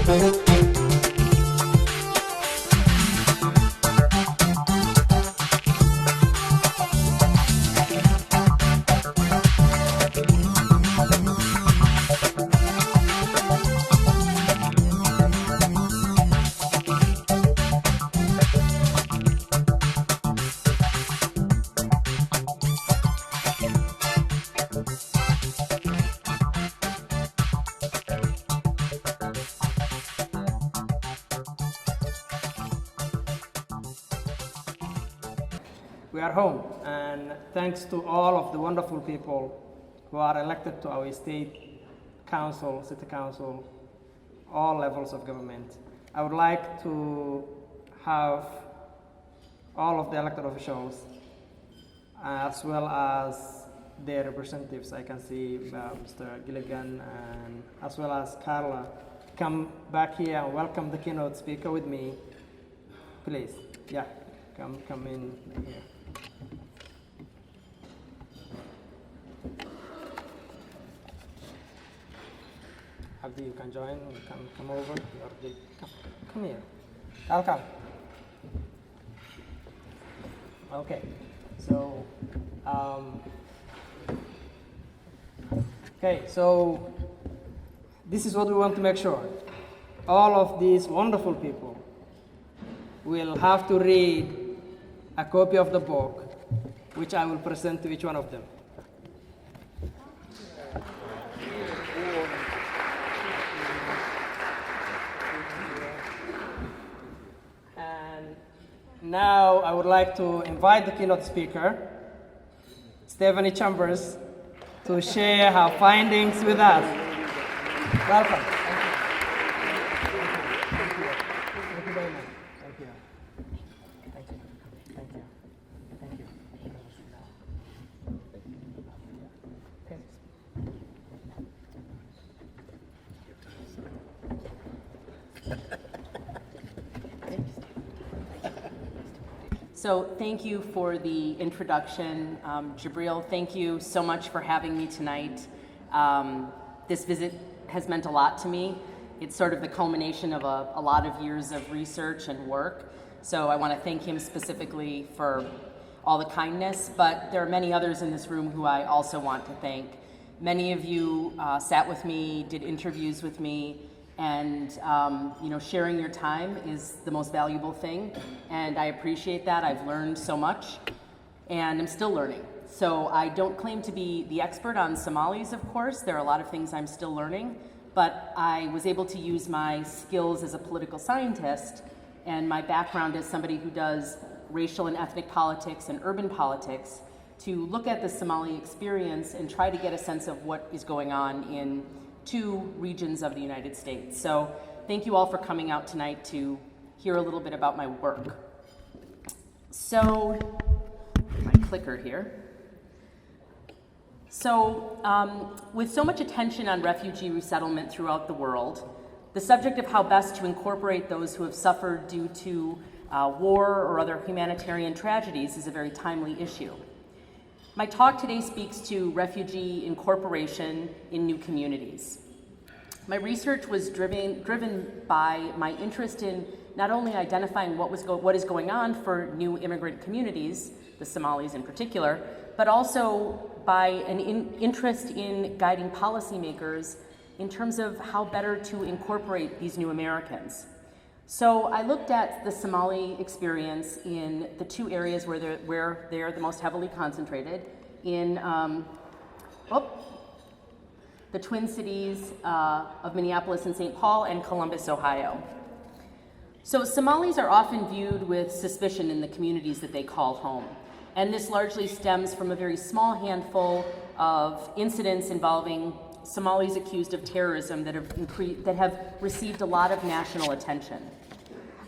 We are home, and thanks to all of the wonderful people who are elected to our state council, city council, all levels of government. I would like to have all of the elected officials, as well as their representatives. I can see Mr. Gilligan, and as well as Carla, come back here and welcome the keynote speaker with me. Please, yeah, come in here. Abdi, you can join, you can come over. Come here. Come. Okay, so, so this is what we want to make sure. All of these wonderful people will have to read a copy of the book, which I will present to each one of them. And now I would like to invite the keynote speaker, Stephanie Chambers, to share her findings with us. Welcome. Thank you very much. Thank you. Thank you. Thank you. Thank you. So thank you for the introduction. Jabriil, thank you so much for having me tonight. This visit has meant a lot to me. It's sort of the culmination of a lot of years of research and work. So I want to thank him specifically for all the kindness, but there are many others in this room who I also want to thank. Many of you sat with me, did interviews with me, and sharing your time is the most valuable thing, and I appreciate that. I've learned so much, and I'm still learning. So I don't claim to be the expert on Somalis, of course. There are a lot of things I'm still learning, but I was able to use my skills as a political scientist and my background as somebody who does racial and ethnic politics and urban politics to look at the Somali experience and try to get a sense of what is going on in two regions of the United States. So thank you all for coming out tonight to hear a little bit about my work. So, my clicker here. So, with so much attention on refugee resettlement throughout the world, the subject of how best to incorporate those who have suffered due to war or other humanitarian tragedies is a very timely issue. My talk today speaks to refugee incorporation in new communities. My research was driven by my interest in not only identifying what is going on for new immigrant communities, the Somalis in particular, but also by an interest in guiding policymakers in terms of how better to incorporate these new Americans. So I looked at the Somali experience in the two areas where they're the most heavily concentrated, in the Twin Cities of Minneapolis and St Paul and Columbus, Ohio. So Somalis are often viewed with suspicion in the communities that they call home. And this largely stems from a very small handful of incidents involving Somalis accused of terrorism that have received a lot of national attention.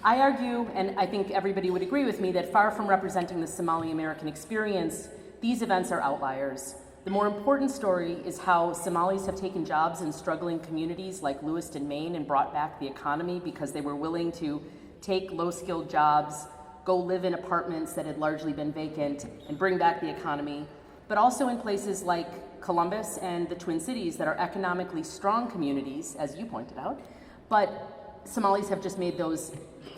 I argue, and I think everybody would agree with me, that far from representing the Somali American experience, these events are outliers. The more important story is how Somalis have taken jobs in struggling communities like Lewiston, Maine, and brought back the economy because they were willing to take low-skilled jobs, go live in apartments that had largely been vacant, and bring back the economy, but also in places like Columbus and the Twin Cities that are economically strong communities, as you pointed out, but Somalis have just made those,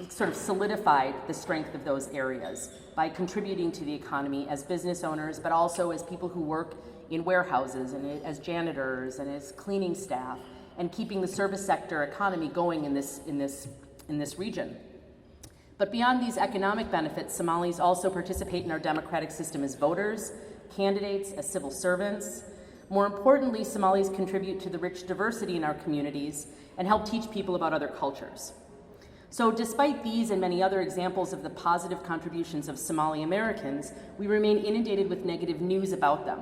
sort of solidified the strength of those areas by contributing to the economy as business owners, but also as people who work in warehouses and as janitors and as cleaning staff, and keeping the service sector economy going in this region. But beyond these economic benefits, Somalis also participate in our democratic system as voters, candidates, as civil servants. More importantly, Somalis contribute to the rich diversity in our communities and help teach people about other cultures. So despite these and many other examples of the positive contributions of Somali Americans, we remain inundated with negative news about them.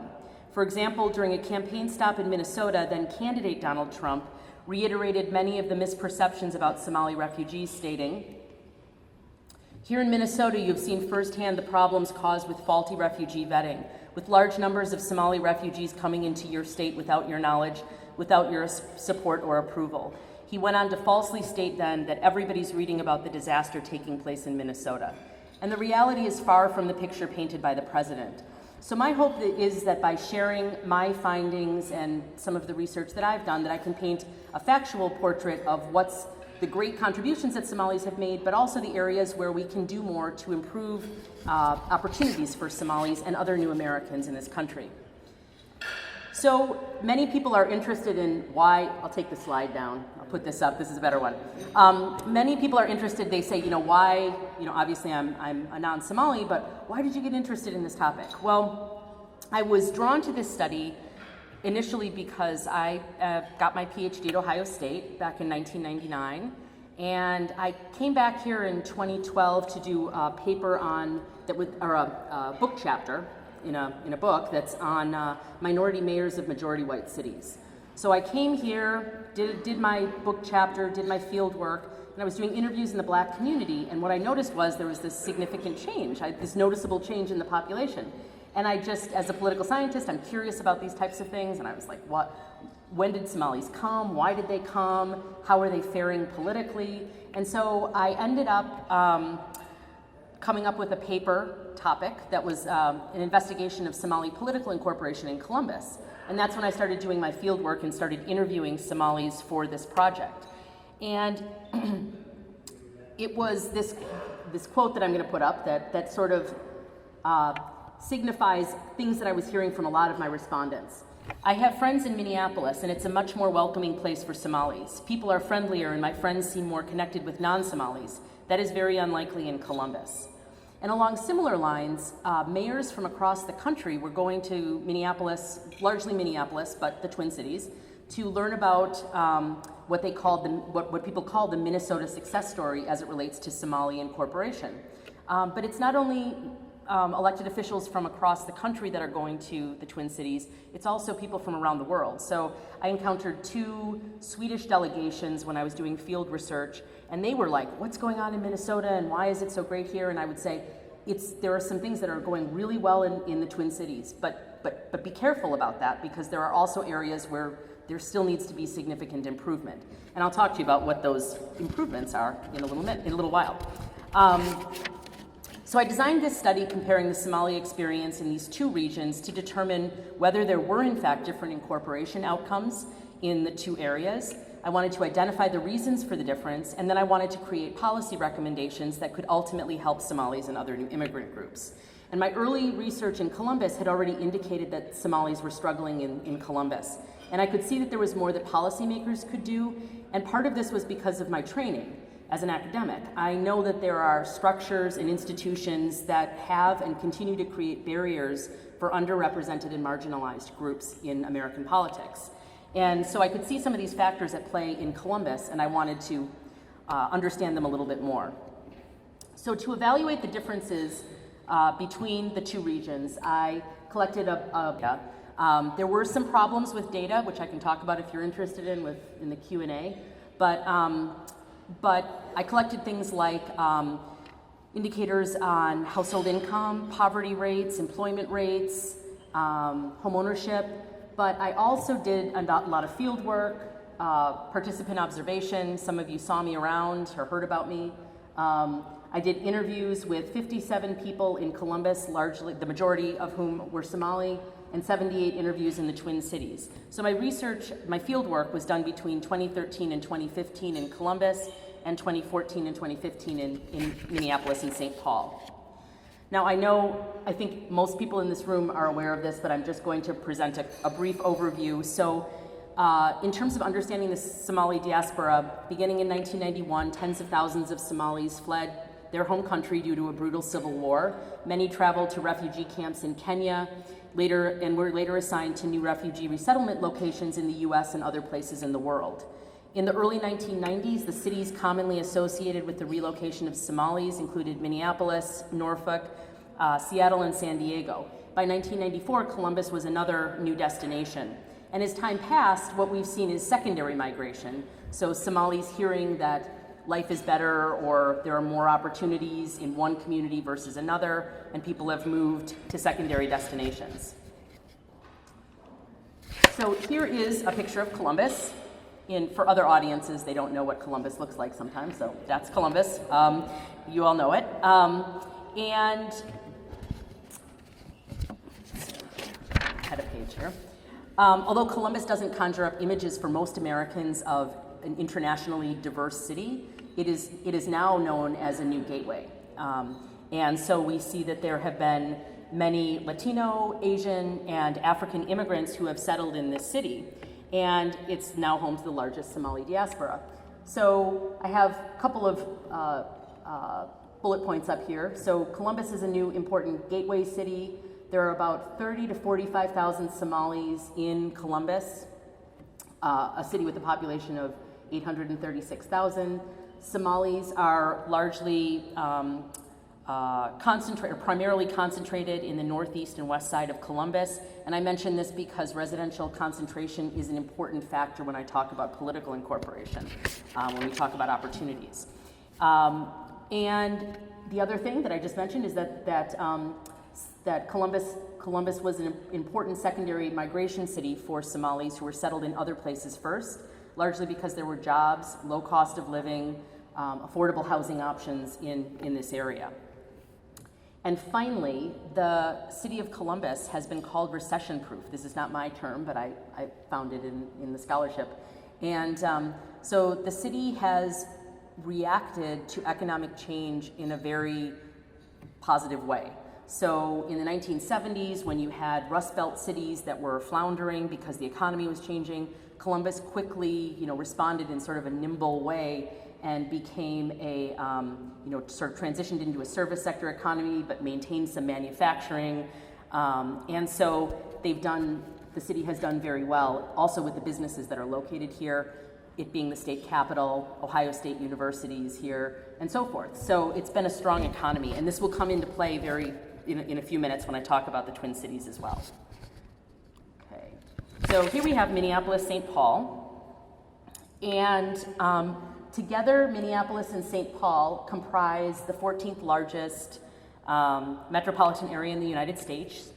For example, during a campaign stop in Minnesota, then candidate Donald Trump reiterated many of the misperceptions about Somali refugees, stating, "Here in Minnesota, you have seen firsthand the problems caused with faulty refugee vetting, with large numbers of Somali refugees coming into your state without your knowledge, without your support or approval." He went on to falsely state then that everybody's reading about the disaster taking place in Minnesota. And the reality is far from the picture painted by the president. So my hope is that by sharing my findings and some of the research that I've done, that I can paint a factual portrait of what's the great contributions that Somalis have made, but also the areas where we can do more to improve opportunities for Somalis and other new Americans in this country. So many people are interested in why, I'll take the slide down, I'll put this up, this is a better one. Many people are interested, they say, why, obviously I'm a non-Somali, but why did you get interested in this topic? Well, I was drawn to this study initially because I got my PhD at Ohio State back in 1999, and I came back here in 2012 to do a paper on, or a book chapter, in a book that's on minority mayors of majority white cities. So I came here, did my book chapter, did my field work, and I was doing interviews in the Black community, and what I noticed was there was this significant change, this noticeable change in the population. And I just, as a political scientist, I'm curious about these types of things, and I was like, when did Somalis come? Why did they come? How are they faring politically? And so I ended up coming up with a paper topic that was an investigation of Somali political incorporation in Columbus. And that's when I started doing my field work and started interviewing Somalis for this project. And it was this quote that I'm going to put up that sort of signifies things that I was hearing from a lot of my respondents. "I have friends in Minneapolis, and it's a much more welcoming place for Somalis. People are friendlier, and my friends seem more connected with non-Somalis. That is very unlikely in Columbus." And along similar lines, mayors from across the country were going to Minneapolis, largely Minneapolis, but the Twin Cities, to learn about what they called what people call the Minnesota success story as it relates to Somali incorporation. But it's not only elected officials from across the country that are going to the Twin Cities, it's also people from around the world. So I encountered 2 Swedish delegations when I was doing field research, and they were like, "What's going on in Minnesota and why is it so great here?" And I would say, there are some things that are going really well in the Twin Cities, but be careful about that, because there are also areas where there still needs to be significant improvement. And I'll talk to you about what those improvements are in a little while. So I designed this study comparing the Somali experience in these 2 regions to determine whether there were in fact different incorporation outcomes in the 2 areas. I wanted to identify the reasons for the difference, and then I wanted to create policy recommendations that could ultimately help Somalis and other new immigrant groups. And my early research in Columbus had already indicated that Somalis were struggling in Columbus. And I could see that there was more that policymakers could do, and part of this was because of my training. As an academic, I know that there are structures and institutions that have and continue to create barriers for underrepresented and marginalized groups in American politics. And so I could see some of these factors at play in Columbus, and I wanted to understand them a little bit more. So to evaluate the differences between the 2 regions, I collected there were some problems with data, which I can talk about if you're interested in the Q&A, but I collected things like indicators on household income, poverty rates, employment rates, home ownership, but I also did a lot of field work, participant observation. Some of you saw me around or heard about me. I did interviews with 57 people in Columbus, largely the majority of whom were Somali, and 78 interviews in the Twin Cities. So my field work was done between 2013 and 2015 in Columbus, and 2014 and 2015 in Minneapolis and St. Paul. Now I think most people in this room are aware of this, but I'm just going to present a brief overview. So in terms of understanding the Somali diaspora, beginning in 1991, tens of thousands of Somalis fled their home country due to a brutal civil war. Many traveled to refugee camps in Kenya, were later assigned to new refugee resettlement locations in the US and other places in the world. In the early 1990s, the cities commonly associated with the relocation of Somalis included Minneapolis, Norfolk, Seattle, and San Diego. By 1994, Columbus was another new destination. And as time passed, what we've seen is secondary migration. So Somalis hearing that life is better or there are more opportunities in one community versus another, and people have moved to secondary destinations. So here is a picture of Columbus. For other audiences, they don't know what Columbus looks like sometimes, so that's Columbus. You all know it. And had a page here. Although Columbus doesn't conjure up images for most Americans of an internationally diverse city, it is now known as a new gateway. And so we see that there have been many Latino, Asian, and African immigrants who have settled in this city. And it's now home to the largest Somali diaspora. So I have a couple of bullet points up here. So Columbus is a new important gateway city. There are about 30 to 45,000 Somalis in Columbus, a city with a population of 836,000. Somalis are largely primarily concentrated in the northeast and west side of Columbus. And I mention this because residential concentration is an important factor when I talk about political incorporation, when we talk about opportunities. And the other thing that I just mentioned is that Columbus was an important secondary migration city for Somalis who were settled in other places first, largely because there were jobs, low cost of living, affordable housing options in this area. And finally, the city of Columbus has been called recession-proof. This is not my term, but I found it in the scholarship. And so the city has reacted to economic change in a very positive way. So in the 1970s, when you had Rust Belt cities that were floundering because the economy was changing, Columbus quickly, responded in sort of a nimble way and became a, sort of transitioned into a service sector economy, but maintained some manufacturing. And so the city has done very well, also with the businesses that are located here, it being the state capital, Ohio State universities here, and so forth. So it's been a strong economy, and this will come into play in a few minutes when I talk about the Twin Cities as well. Okay, so here we have Minneapolis, St. Paul, and together, Minneapolis and St. Paul comprise the 14th largest metropolitan area in the United States.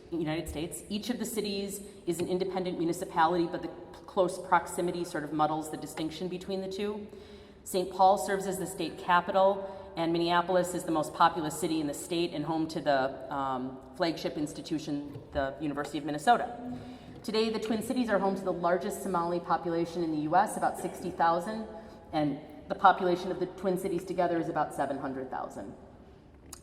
Each of the cities is an independent municipality, but the close proximity sort of muddles the distinction between the two. St. Paul serves as the state capital, and Minneapolis is the most populous city in the state and home to the flagship institution, the University of Minnesota. Today, the Twin Cities are home to the largest Somali population in the US, about 60,000, and the population of the Twin Cities together is about 700,000.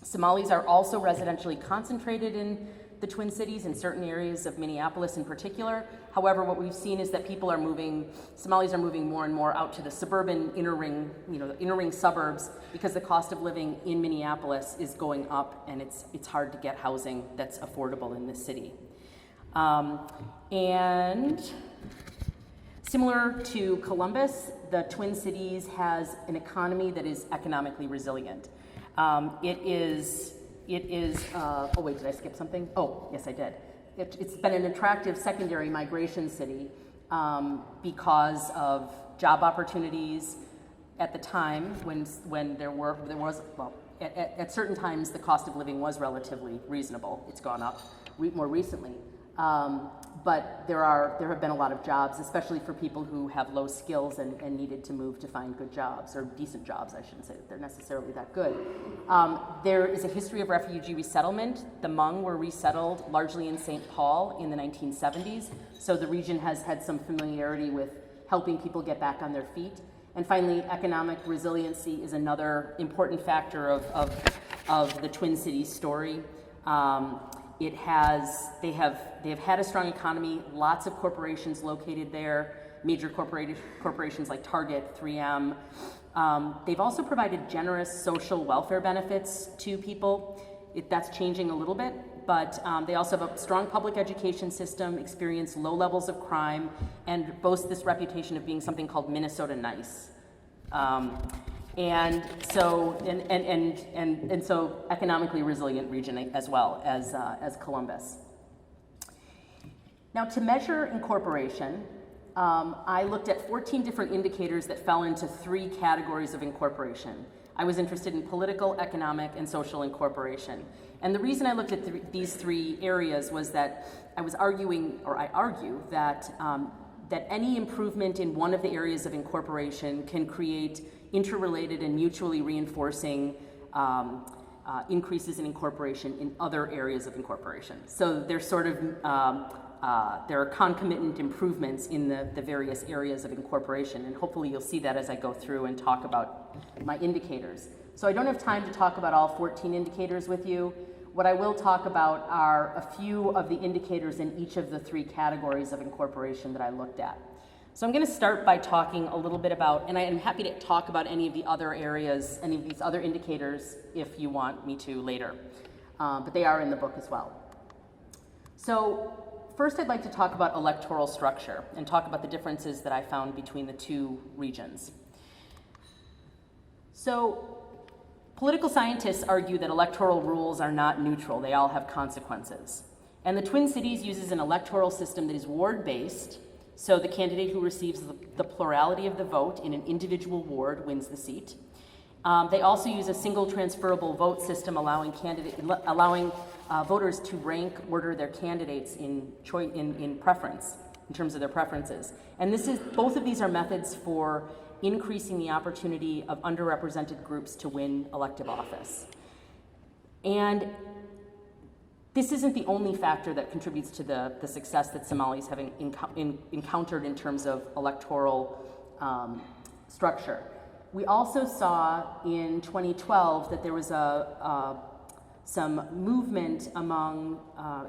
Somalis are also residentially concentrated in the Twin Cities, in certain areas of Minneapolis in particular. However, what we've seen is that Somalis are moving more and more out to the suburban inner ring, the inner ring suburbs, because the cost of living in Minneapolis is going up, and it's hard to get housing that's affordable in this city. And similar to Columbus, the Twin Cities has an economy that is economically resilient. Oh wait, did I skip something? Oh, yes, I did. It's been an attractive secondary migration city because of job opportunities at the time when there was at certain times the cost of living was relatively reasonable. It's gone up more recently. But there have been a lot of jobs, especially for people who have low skills and needed to move to find good jobs, or decent jobs. I shouldn't say that they're necessarily that good. There is a history of refugee resettlement. The Hmong were resettled largely in St. Paul in the 1970s, so the region has had some familiarity with helping people get back on their feet. And finally, economic resiliency is another important factor of the Twin Cities story. They have had a strong economy, lots of corporations located there, major corporations like Target, 3M. They've also provided generous social welfare benefits to people. That's changing a little bit, but they also have a strong public education system, experience low levels of crime, and boast this reputation of being something called Minnesota nice. And so economically resilient region as well as Columbus. Now, to measure incorporation, I looked at 14 different indicators that fell into 3 categories of incorporation. I was interested in political, economic, and social incorporation. And the reason I looked at these 3 areas was that I argue that that any improvement in one of the areas of incorporation can create interrelated and mutually reinforcing increases in incorporation in other areas of incorporation. So there's sort of there are concomitant improvements in the various areas of incorporation, and hopefully you'll see that as I go through and talk about my indicators. So I don't have time to talk about all 14 indicators with you. What I will talk about are a few of the indicators in each of the 3 categories of incorporation that I looked at. So I'm going to start by talking a little bit about, and I am happy to talk about any of the other areas, any of these other indicators if you want me to later, but they are in the book as well. So first I'd like to talk about electoral structure and talk about the differences that I found between the 2 regions. So political scientists argue that electoral rules are not neutral, they all have consequences. And the Twin Cities uses an electoral system that is ward-based, so the candidate who receives the plurality of the vote in an individual ward wins the seat. They also use a single transferable vote system allowing voters to rank order their candidates in preference, in terms of their preferences. And both of these are methods for increasing the opportunity of underrepresented groups to win elective office. And this isn't the only factor that contributes to the success that Somalis have encountered in terms of electoral structure. We also saw in 2012 that there was some movement among,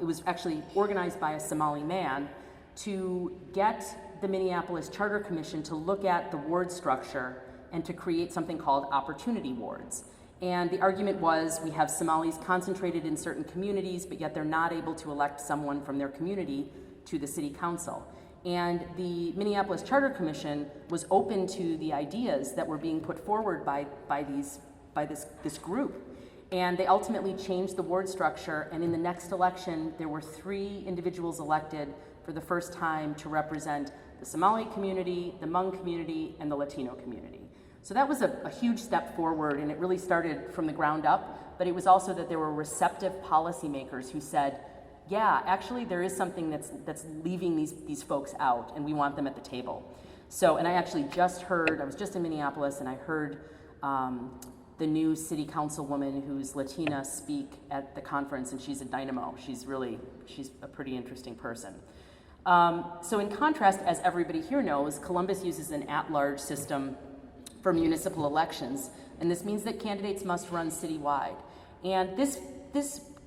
it was actually organized by a Somali man to get the Minneapolis Charter Commission to look at the ward structure and to create something called opportunity wards. And the argument was we have Somalis concentrated in certain communities, but yet they're not able to elect someone from their community to the city council. And the Minneapolis Charter Commission was open to the ideas that were being put forward by this group. And they ultimately changed the ward structure, and in the next election, there were 3 individuals elected for the first time to represent the Somali community, the Hmong community, and the Latino community. So that was a huge step forward, and it really started from the ground up, but it was also that there were receptive policymakers who said, yeah, actually there is something that's leaving these folks out, and we want them at the table. So, and I actually I was just in Minneapolis, and I heard the new city councilwoman who's Latina speak at the conference, and she's a dynamo. She's a pretty interesting person. So in contrast, as everybody here knows, Columbus uses an at-large system for municipal elections, and this means that candidates must run citywide. And this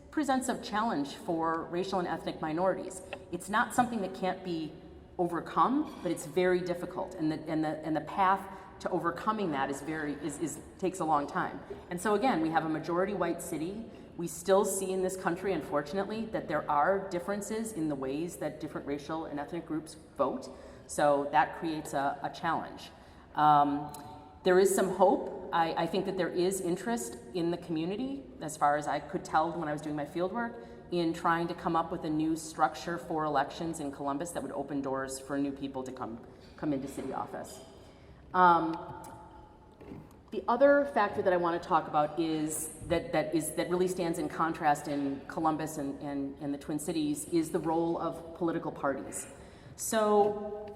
presents a challenge for racial and ethnic minorities. It's not something that can't be overcome, but it's very difficult, and the path to overcoming that takes a long time. And so again, we have a majority white city. We still see in this country, unfortunately, that there are differences in the ways that different racial and ethnic groups vote. So that creates a challenge. There is some hope. I think that there is interest in the community, as far as I could tell when I was doing my field work, in trying to come up with a new structure for elections in Columbus that would open doors for new people to come into city office. The other factor that I want to talk about is that really stands in contrast in Columbus and the Twin Cities is the role of political parties. So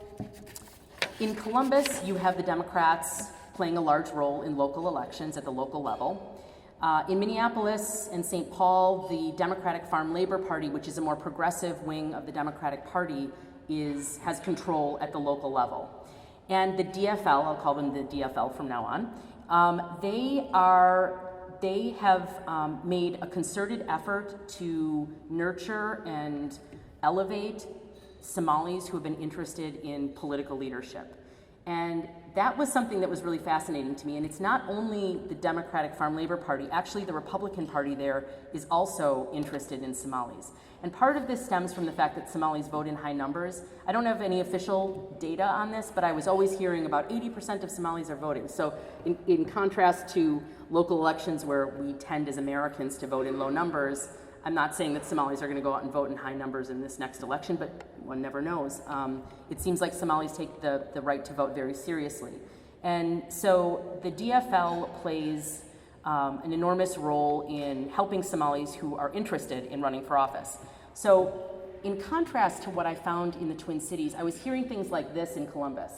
in Columbus, you have the Democrats playing a large role in local elections at the local level. In Minneapolis and St. Paul, the Democratic Farm Labor Party, which is a more progressive wing of the Democratic Party, has control at the local level. And the DFL, I'll call them the DFL from now on, they have made a concerted effort to nurture and elevate Somalis who have been interested in political leadership. And that was something that was really fascinating to me. And it's not only the Democratic Farm Labor Party, actually the Republican Party there is also interested in Somalis. And part of this stems from the fact that Somalis vote in high numbers. I don't have any official data on this, but I was always hearing about 80% of Somalis are voting. So in contrast to local elections where we tend as Americans to vote in low numbers, I'm not saying that Somalis are going to go out and vote in high numbers in this next election, but one never knows. It seems like Somalis take the right to vote very seriously. And so the DFL plays an enormous role in helping Somalis who are interested in running for office. So in contrast to what I found in the Twin Cities, I was hearing things like this in Columbus.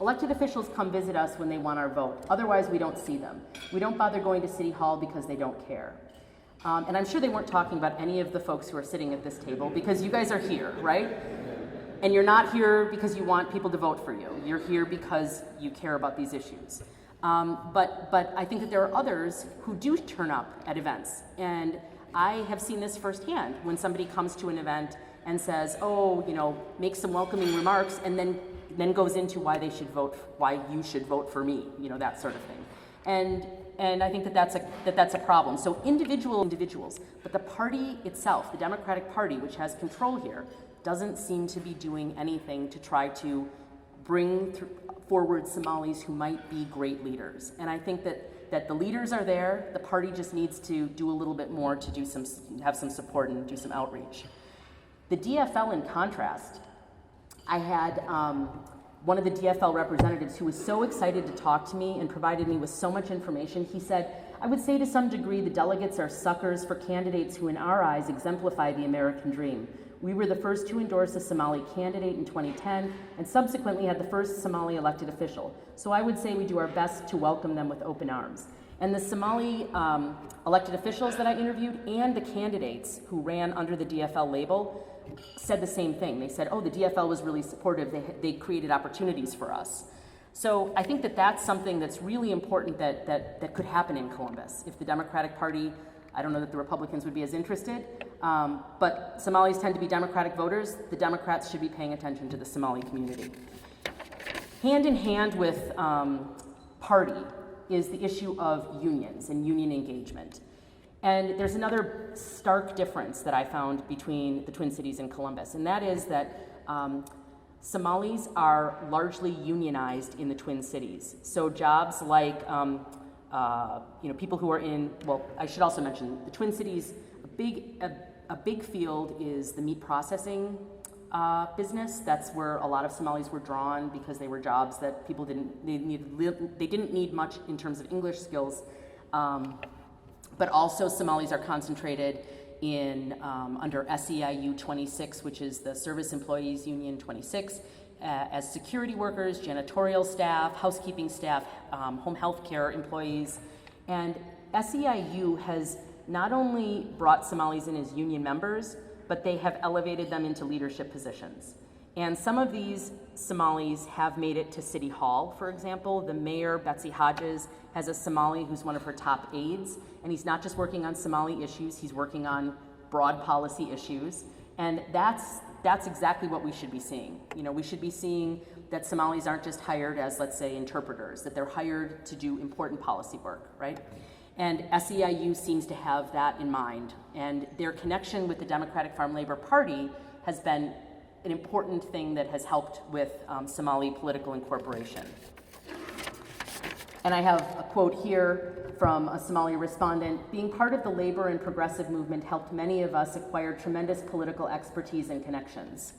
Elected officials come visit us when they want our vote. Otherwise, we don't see them. We don't bother going to City Hall because they don't care. And I'm sure they weren't talking about any of the folks who are sitting at this table, because you guys are here, right? And you're not here because you want people to vote for you. You're here because you care about these issues. But I think that there are others who do turn up at events. And I have seen this firsthand when somebody comes to an event and says, oh, you know, makes some welcoming remarks, and then goes into why you should vote for me, you know, that sort of thing. And I think that that's a problem. So individuals, but the party itself, the Democratic Party, which has control here, doesn't seem to be doing anything to try to bring forward Somalis who might be great leaders. And I think that the leaders are there. The party just needs to do a little bit more to have some support and do some outreach. The DFL, in contrast, I had one of the DFL representatives who was so excited to talk to me and provided me with so much information. He said, I would say to some degree the delegates are suckers for candidates who in our eyes exemplify the American dream. We were the first to endorse a Somali candidate in 2010 and subsequently had the first Somali elected official. So I would say we do our best to welcome them with open arms. And the Somali elected officials that I interviewed and the candidates who ran under the DFL label said the same thing. They said, oh, the DFL was really supportive. They created opportunities for us. So I think that that's something that's really important that could happen in Columbus. If the Democratic Party, I don't know that the Republicans would be as interested, but Somalis tend to be Democratic voters. The Democrats should be paying attention to the Somali community. Hand in hand with party is the issue of unions and union engagement. And there's another stark difference that I found between the Twin Cities and Columbus, and that is that Somalis are largely unionized in the Twin Cities. So jobs like people who are in, well, I should also mention the Twin Cities, a big field is the meat processing business. That's where a lot of Somalis were drawn because they were jobs that people didn't need much in terms of English skills. But also Somalis are concentrated in under SEIU 26, which is the Service Employees Union 26, as security workers, janitorial staff, housekeeping staff, home health care employees. And SEIU has not only brought Somalis in as union members, but they have elevated them into leadership positions. And some of these Somalis have made it to City Hall, for example. The mayor, Betsy Hodges, has a Somali who's one of her top aides, and he's not just working on Somali issues, he's working on broad policy issues. And that's exactly what we should be seeing. You know, we should be seeing that Somalis aren't just hired as, let's say, interpreters, that they're hired to do important policy work, right? And SEIU seems to have that in mind. And their connection with the Democratic Farm Labor Party has been an important thing that has helped with Somali political incorporation. And I have a quote here from a Somali respondent: being part of the labor and progressive movement helped many of us acquire tremendous political expertise and connections.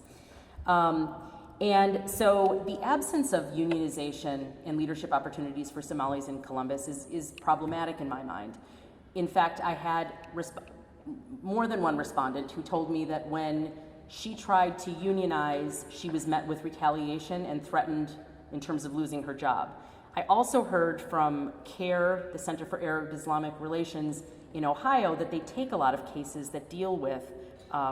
And so the absence of unionization and leadership opportunities for Somalis in Columbus is problematic in my mind. In fact, I had more than one respondent who told me that when she tried to unionize, she was met with retaliation and threatened in terms of losing her job. I also heard from CARE, the Center for Arab Islamic Relations in Ohio, that they take a lot of cases that deal with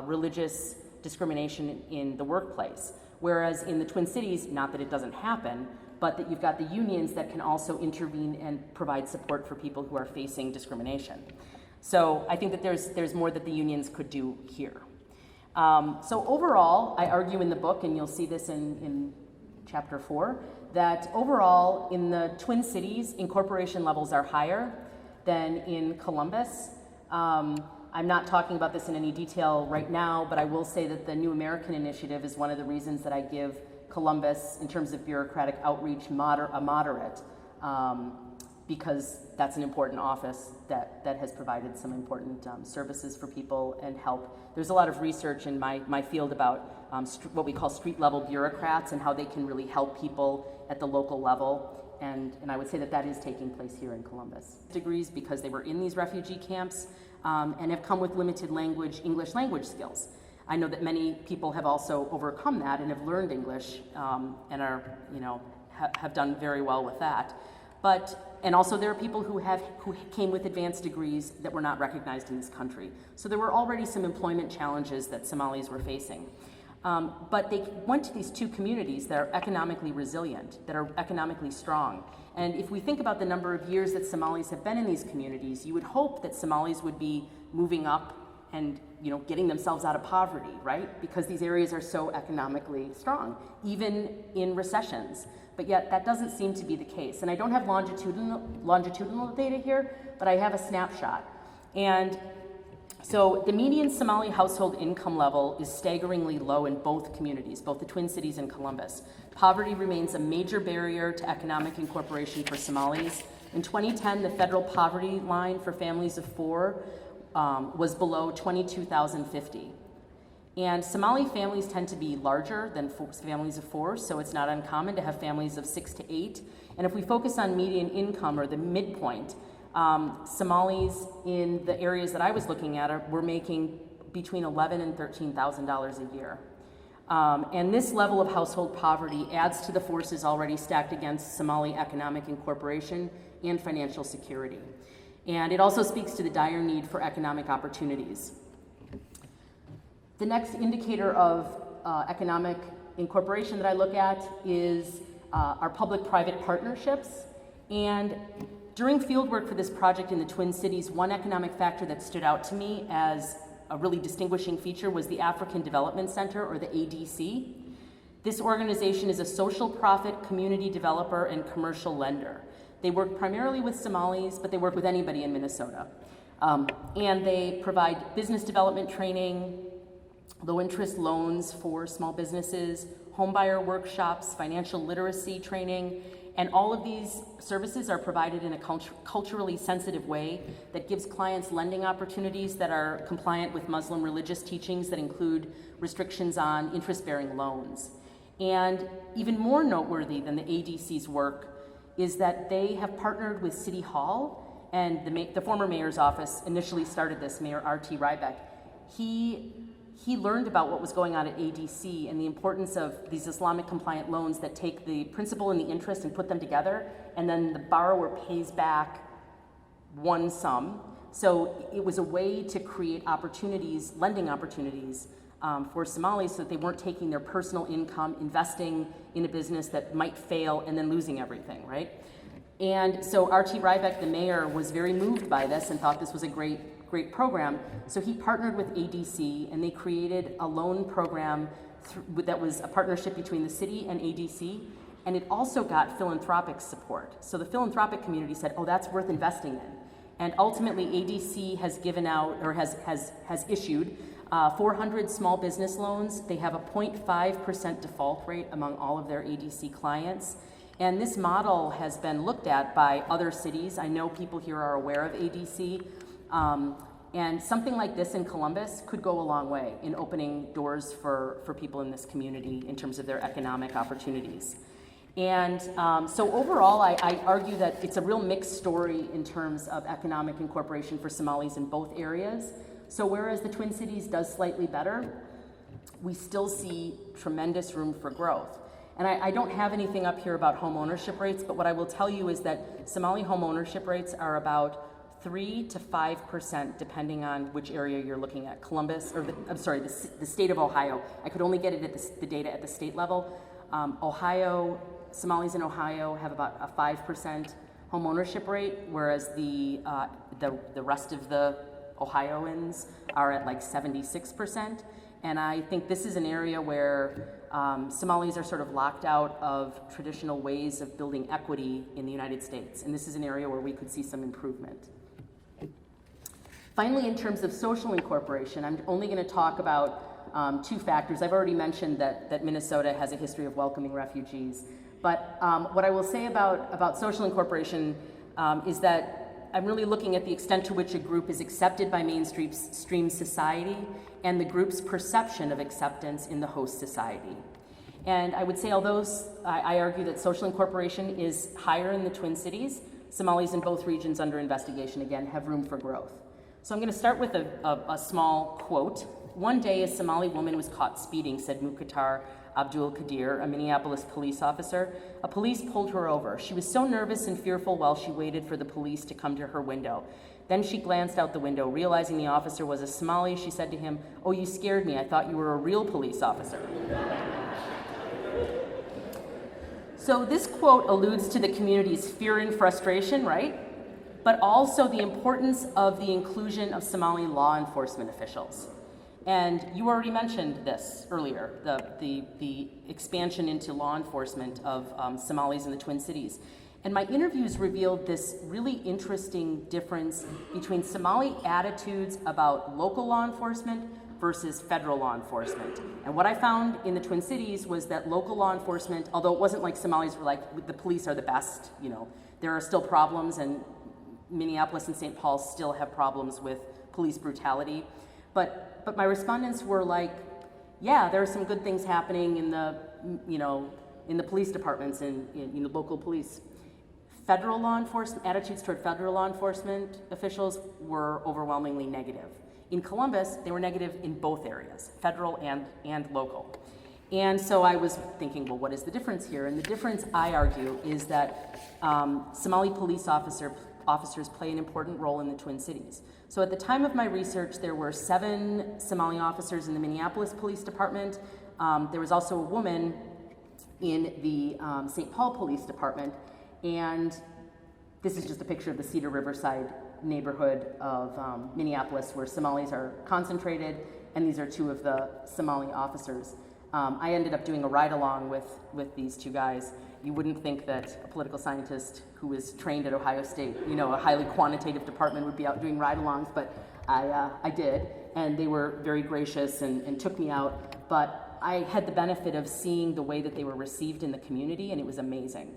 religious discrimination in the workplace. Whereas in the Twin Cities, not that it doesn't happen, but that you've got the unions that can also intervene and provide support for people who are facing discrimination. So I think that there's more that the unions could do here. So overall, I argue in the book, and you'll see this in chapter 4, that overall in the Twin Cities, incorporation levels are higher than in Columbus. I'm not talking about this in any detail right now, but I will say that the New American Initiative is one of the reasons that I give Columbus, in terms of bureaucratic outreach, a moderate, because that's an important office that has provided some important services for people and help. There's a lot of research in my field about what we call street-level bureaucrats and how they can really help people at the local level. And I would say that is taking place here in Columbus. Degrees because they were in these refugee camps and have come with limited English language skills. I know that many people have also overcome that and have learned English and are, have done very well with that. And also there are people who came with advanced degrees that were not recognized in this country. So there were already some employment challenges that Somalis were facing. But they went to these two communities that are economically resilient, that are economically strong. And if we think about the number of years that Somalis have been in these communities, you would hope that Somalis would be moving up and getting themselves out of poverty, right? Because these areas are so economically strong, even in recessions. But yet that doesn't seem to be the case. And I don't have longitudinal data here, but I have a snapshot. And so the median Somali household income level is staggeringly low in both communities, both the Twin Cities and Columbus. Poverty remains a major barrier to economic incorporation for Somalis. In 2010, the federal poverty line for families of 4 was below 22,050. And Somali families tend to be larger than families of 4, so it's not uncommon to have families of 6 to 8. And if we focus on median income, or the midpoint, Somalis in the areas that I was looking at were making between $11,000 and $13,000 a year. And this level of household poverty adds to the forces already stacked against Somali economic incorporation and financial security. And it also speaks to the dire need for economic opportunities. The next indicator of economic incorporation that I look at is our public-private partnerships. And during fieldwork for this project in the Twin Cities, one economic factor that stood out to me as a really distinguishing feature was the African Development Center, or the ADC. This organization is a social profit community developer and commercial lender. They work primarily with Somalis, but they work with anybody in Minnesota. And they provide business development training, low-interest loans for small businesses, homebuyer workshops, financial literacy training, and all of these services are provided in a culturally sensitive way that gives clients lending opportunities that are compliant with Muslim religious teachings that include restrictions on interest-bearing loans. And even more noteworthy than the ADC's work is that they have partnered with City Hall, and the former mayor's office initially started this, Mayor R.T. Rybeck. He learned about what was going on at ADC and the importance of these Islamic compliant loans that take the principal and the interest and put them together, and then the borrower pays back one sum. So it was a way to create opportunities, lending opportunities for Somalis, so that they weren't taking their personal income, investing in a business that might fail and then losing everything, right? And so R.T. Rybeck, the mayor, was very moved by this and thought this was a great program. So he partnered with ADC, and they created a loan program that was a partnership between the city and ADC, and it also got philanthropic support. So the philanthropic community said, oh, that's worth investing in. And ultimately, ADC has given out, or has issued 400 small business loans. They have a 0.5% default rate among all of their ADC clients. And this model has been looked at by other cities. I know people here are aware of ADC. And something like this in Columbus could go a long way in opening doors for people in this community in terms of their economic opportunities. And so overall, I argue that it's a real mixed story in terms of economic incorporation for Somalis in both areas. So whereas the Twin Cities does slightly better, we still see tremendous room for growth. And I don't have anything up here about home ownership rates, but what I will tell you is that Somali home ownership rates are about 3 to 5%, depending on which area you're looking at. Columbus, or the state of Ohio. I could only get it at the data at the state level. Ohio Somalis in Ohio have about a 5% home ownership rate, whereas the rest of the Ohioans are at like 76%. And I think this is an area where Somalis are sort of locked out of traditional ways of building equity in the United States. And this is an area where we could see some improvement. Finally, in terms of social incorporation, I'm only going to talk about two factors. I've already mentioned that Minnesota has a history of welcoming refugees. But what I will say about social incorporation is that I'm really looking at the extent to which a group is accepted by mainstream society and the group's perception of acceptance in the host society. And I would say, although I argue that social incorporation is higher in the Twin Cities, Somalis in both regions under investigation, again, have room for growth. So I'm going to start with a small quote. One day, a Somali woman was caught speeding, said Mukhtar Abdul Qadir, a Minneapolis police officer. A police pulled her over. She was so nervous and fearful while she waited for the police to come to her window. Then she glanced out the window. Realizing the officer was a Somali, she said to him, "Oh, you scared me. I thought you were a real police officer." So this quote alludes to the community's fear and frustration, right? But also the importance of the inclusion of Somali law enforcement officials. And you already mentioned this earlier, the expansion into law enforcement of Somalis in the Twin Cities. And my interviews revealed this really interesting difference between Somali attitudes about local law enforcement versus federal law enforcement. And what I found in the Twin Cities was that local law enforcement, although it wasn't like Somalis were like, the police are the best, there are still problems, and Minneapolis and St. Paul still have problems with police brutality. But my respondents were like, yeah, there are some good things happening in the police departments and in the local police. Federal law enforcement, attitudes toward federal law enforcement officials were overwhelmingly negative. In Columbus, they were negative in both areas, federal and local. And so I was thinking, well, what is the difference here? And the difference, I argue, is that Somali police officers play an important role in the Twin Cities. So at the time of my research, there were 7 Somali officers in the Minneapolis Police Department. There was also a woman in the St. Paul Police Department. And this is just a picture of the Cedar Riverside neighborhood of Minneapolis, where Somalis are concentrated, and these are 2 of the Somali officers. I ended up doing a ride-along with these 2 guys. You wouldn't think that a political scientist who was trained at Ohio State, a highly quantitative department, would be out doing ride-alongs, but I did, and they were very gracious and took me out. But I had the benefit of seeing the way that they were received in the community, and it was amazing.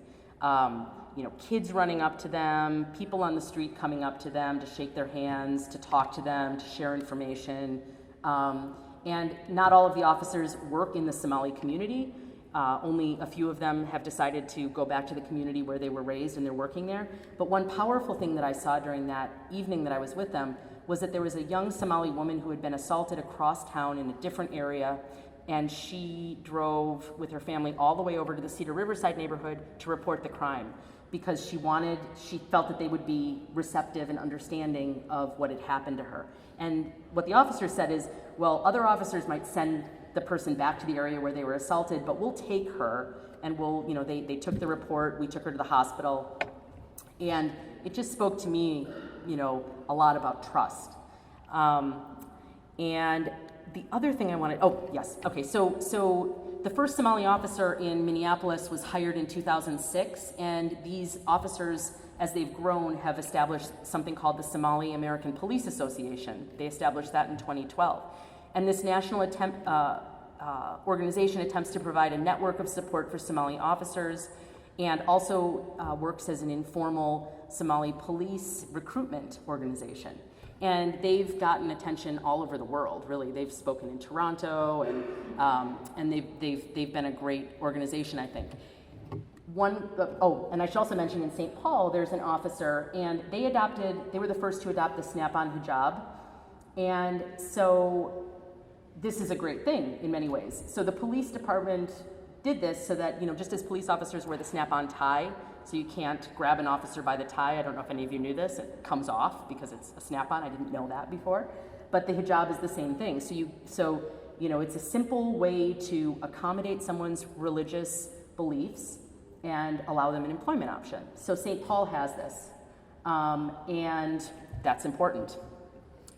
Kids running up to them, people on the street coming up to them to shake their hands, to talk to them, to share information. And not all of the officers work in the Somali community. Only a few of them have decided to go back to the community where they were raised, and they're working there. But one powerful thing that I saw during that evening that I was with them was that there was a young Somali woman who had been assaulted across town in a different area, and she drove with her family all the way over to the Cedar Riverside neighborhood to report the crime, because she felt that they would be receptive and understanding of what had happened to her. And what the officer said is, well, other officers might send the person back to the area where they were assaulted, but we'll take her, and they took the report, we took her to the hospital, and it just spoke to me, a lot about trust. And the other thing I wanted, so the first Somali officer in Minneapolis was hired in 2006, and these officers, as they've grown, have established something called the Somali American Police Association. They established that in 2012. And this national organization attempts to provide a network of support for Somali officers, and also works as an informal Somali police recruitment organization. And they've gotten attention all over the world, really. They've spoken in Toronto, and they've been a great organization, I think. And I should also mention in St. Paul, there's an officer, and they were the first to adopt the snap-on hijab. And so this is a great thing in many ways. So the police department did this so that, just as police officers wear the snap-on tie, so you can't grab an officer by the tie. I don't know if any of you knew this. It comes off because it's a snap-on. I didn't know that before. But the hijab is the same thing. So it's a simple way to accommodate someone's religious beliefs, and allow them an employment option. So St. Paul has this, and that's important.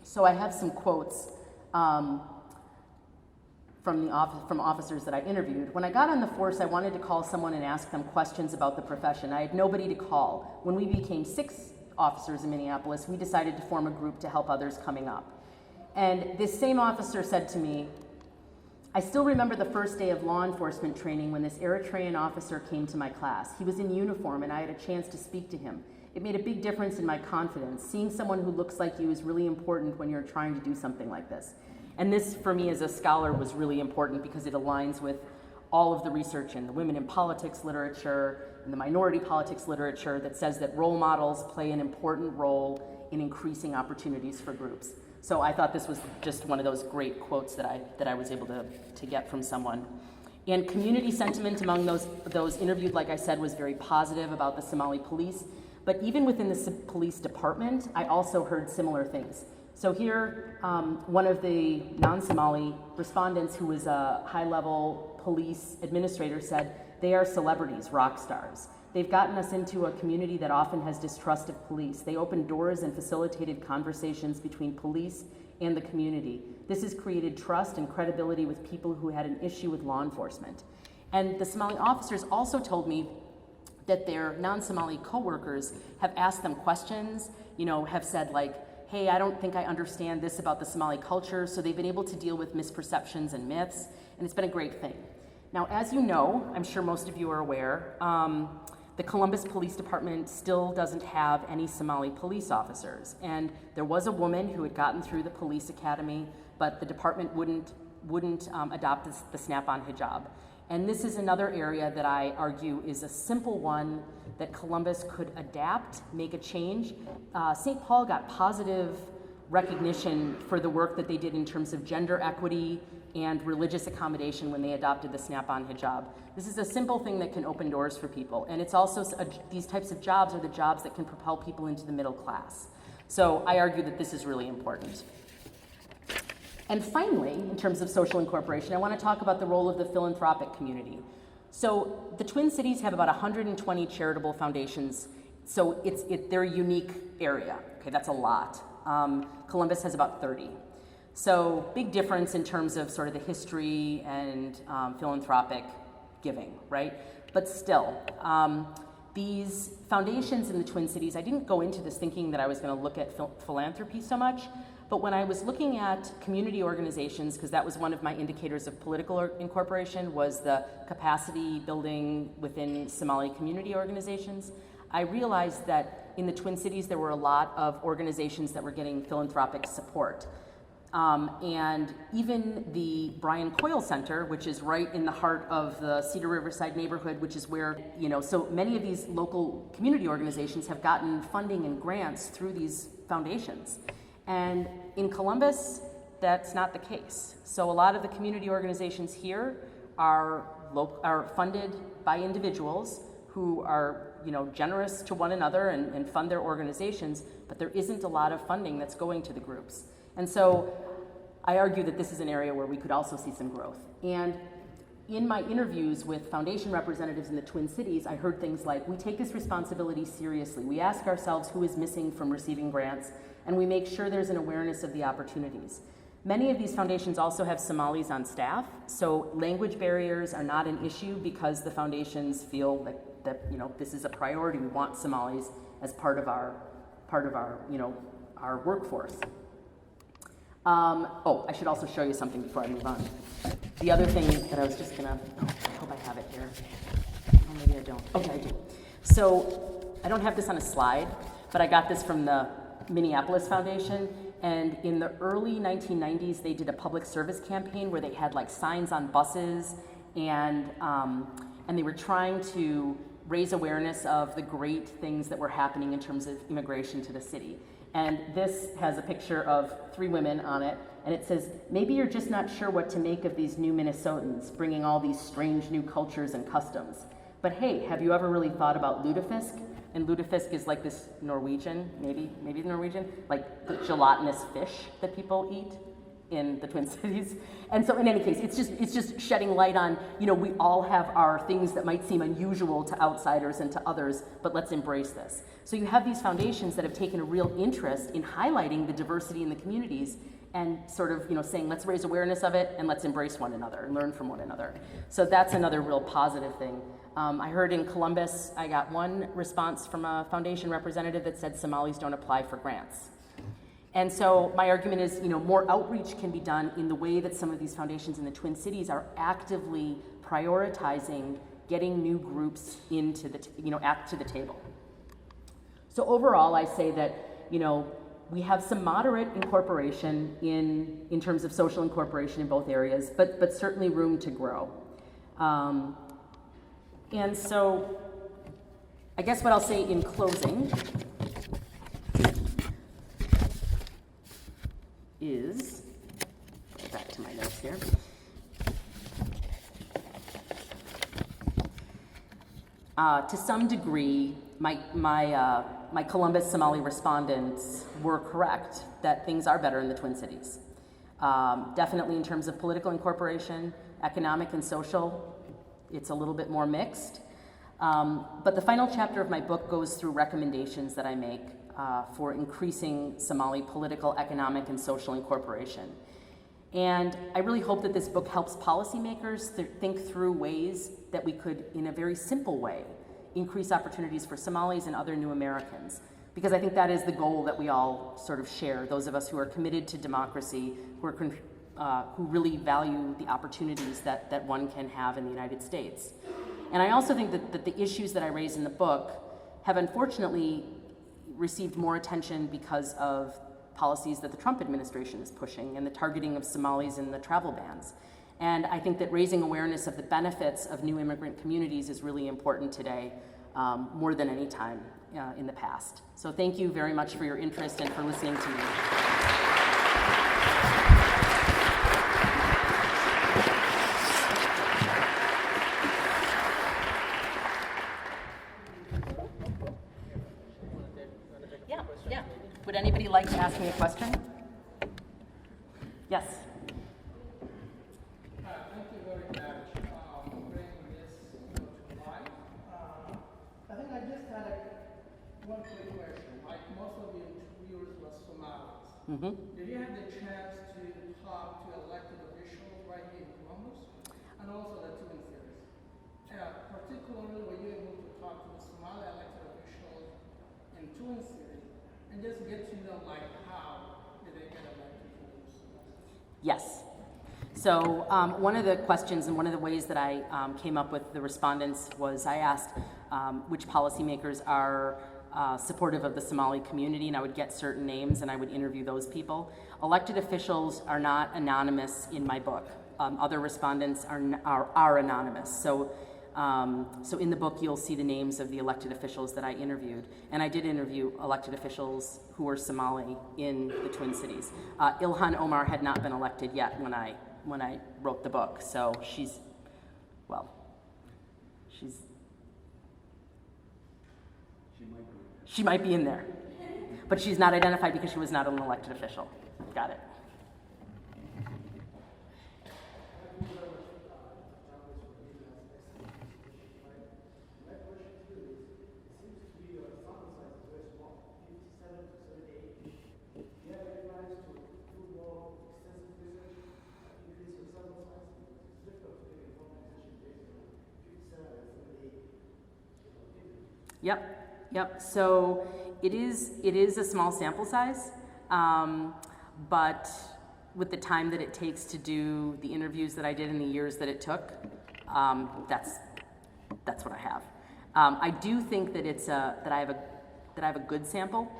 So I have some quotes from officers that I interviewed. When I got on the force, I wanted to call someone and ask them questions about the profession. I had nobody to call. When we became 6 officers in Minneapolis, we decided to form a group to help others coming up. And this same officer said to me, I still remember the first day of law enforcement training when this Eritrean officer came to my class. He was in uniform and I had a chance to speak to him. It made a big difference in my confidence. Seeing someone who looks like you is really important when you're trying to do something like this. And this, for me as a scholar, was really important because it aligns with all of the research in the women in politics literature and the minority politics literature that says that role models play an important role in increasing opportunities for groups. So I thought this was just one of those great quotes that I was able to get from someone. And community sentiment among those interviewed, like I said, was very positive about the Somali police. But even within the police department, I also heard similar things. So here, one of the non-Somali respondents who was a high-level police administrator said, they are celebrities, rock stars. They've gotten us into a community that often has distrust of police. They opened doors and facilitated conversations between police and the community. This has created trust and credibility with people who had an issue with law enforcement. And the Somali officers also told me that their non-Somali coworkers have asked them questions, have said like, hey, I don't think I understand this about the Somali culture, so they've been able to deal with misperceptions and myths, and it's been a great thing. Now, as you know, I'm sure most of you are aware, the Columbus Police Department still doesn't have any Somali police officers, and there was a woman who had gotten through the police academy, but the department wouldn't adopt the snap-on hijab. And this is another area that I argue is a simple one that Columbus could adapt, make a change. St. Paul got positive recognition for the work that they did in terms of gender equity and religious accommodation when they adopted the snap-on hijab. This is a simple thing that can open doors for people. And it's also, these types of jobs are the jobs that can propel people into the middle class. So I argue that this is really important. And finally, in terms of social incorporation, I want to talk about the role of the philanthropic community. So the Twin Cities have about 120 charitable foundations, so they're a unique area. Okay, that's a lot. Columbus has about 30. So big difference in terms of sort of the history and philanthropic giving, right? But still, these foundations in the Twin Cities, I didn't go into this thinking that I was going to look at philanthropy so much. But when I was looking at community organizations, because that was one of my indicators of political incorporation, was the capacity building within Somali community organizations, I realized that in the Twin Cities there were a lot of organizations that were getting philanthropic support. And even the Brian Coyle Center, which is right in the heart of the Cedar Riverside neighborhood, which is where, so many of these local community organizations have gotten funding and grants through these foundations. And in Columbus, that's not the case. So a lot of the community organizations here are funded by individuals who are generous to one another and fund their organizations, but there isn't a lot of funding that's going to the groups. And so I argue that this is an area where we could also see some growth. And in my interviews with foundation representatives in the Twin Cities, I heard things like, we take this responsibility seriously. We ask ourselves who is missing from receiving grants, and we make sure there's an awareness of the opportunities. Many of these foundations also have Somalis on staff, so language barriers are not an issue because the foundations feel that this is a priority. We want Somalis as part of our workforce. I should also show you something before I move on. The other thing that I was just gonna, I hope I have it here. Oh, maybe I don't. Okay, I do. So I don't have this on a slide, but I got this from the Minneapolis Foundation, and in the early 1990s, they did a public service campaign where they had like signs on buses, and they were trying to raise awareness of the great things that were happening in terms of immigration to the city. And this has a picture of 3 women on it, and it says, maybe you're just not sure what to make of these new Minnesotans, bringing all these strange new cultures and customs. But hey, have you ever really thought about lutefisk? And lutefisk is like this Norwegian, maybe Norwegian, like the gelatinous fish that people eat. in the Twin Cities. And so in any case, it's just shedding light on, we all have our things that might seem unusual to outsiders and to others, but let's embrace this. So you have these foundations that have taken a real interest in highlighting the diversity in the communities and sort of, saying, let's raise awareness of it and let's embrace one another and learn from one another. So that's another real positive thing. I heard in Columbus, I got one response from a foundation representative that said Somalis don't apply for grants. And so my argument is, more outreach can be done in the way that some of these foundations in the Twin Cities are actively prioritizing getting new groups into the, to the table. So overall, I say that, we have some moderate incorporation in terms of social incorporation in both areas, but certainly room to grow. And so I guess what I'll say in closing is, go back to my notes here. To some degree, my Columbus Somali respondents were correct that things are better in the Twin Cities. Definitely in terms of political incorporation, economic and social, it's a little bit more mixed. But the final chapter of my book goes through recommendations that I make for increasing Somali political, economic, and social incorporation. And I really hope that this book helps policymakers think through ways that we could, in a very simple way, increase opportunities for Somalis and other new Americans. Because I think that is the goal that we all sort of share, those of us who are committed to democracy, who really value the opportunities that one can have in the United States. And I also think that the issues that I raise in the book have unfortunately received more attention because of policies that the Trump administration is pushing and the targeting of Somalis and the travel bans. And I think that raising awareness of the benefits of new immigrant communities is really important today, more than any time in the past. So thank you very much for your interest and for listening to me. Yeah. Would anybody like to ask me a question? Yes. Thank you very much for bringing this to life. I think I just had one quick question. Like most of your viewers were Somalis. Mm-hmm. Did you have the chance to talk to elected officials right here in Columbus and also the Twin Cities? Particularly, were you able to talk to the Somali elected officials in Twin Cities and just get to know like how did they get elected to those? Yes. So one of the questions and one of the ways that I came up with the respondents was I asked which policymakers are supportive of the Somali community, and I would get certain names and I would interview those people. Elected officials are not anonymous in my book. Other respondents are anonymous. So in the book you'll see the names of the elected officials that I interviewed, and I did interview elected officials who were Somali in the Twin Cities. Ilhan Omar had not been elected yet when I wrote the book, so she might be in there, but she's not identified because she was not an elected official. Got it. Yep. So it is a small sample size, but with the time that it takes to do the interviews that I did in the years that it took, that's what I have. I do think that that I have a good sample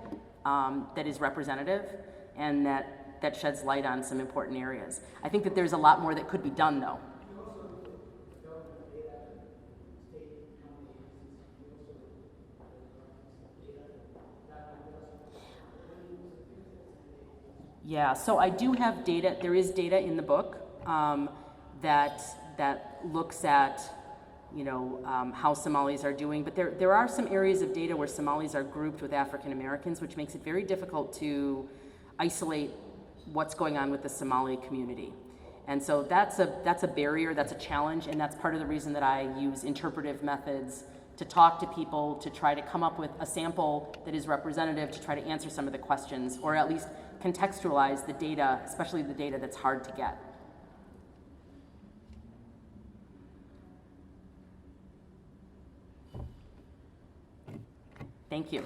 that is representative and that sheds light on some important areas. I think that there's a lot more that could be done, though. Yeah, so I do have data. There is data in the book that looks at, how Somalis are doing. But there are some areas of data where Somalis are grouped with African Americans, which makes it very difficult to isolate what's going on with the Somali community. And so that's a barrier, that's a challenge, and that's part of the reason that I use interpretive methods to talk to people, to try to come up with a sample that is representative, to try to answer some of the questions, or at least contextualize the data, especially the data that's hard to get. Thank you.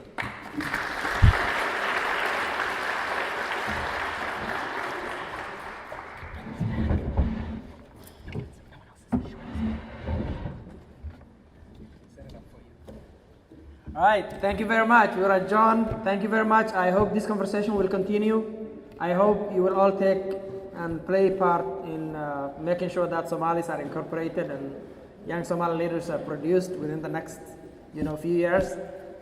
All right, thank you very much. We are at John. Thank you very much. I hope this conversation will continue. I hope you will all take and play part in making sure that Somalis are incorporated and young Somali leaders are produced within the next, few years.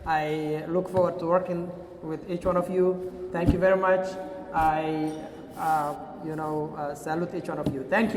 I look forward to working with each one of you. Thank you very much. I, salute each one of you. Thank you.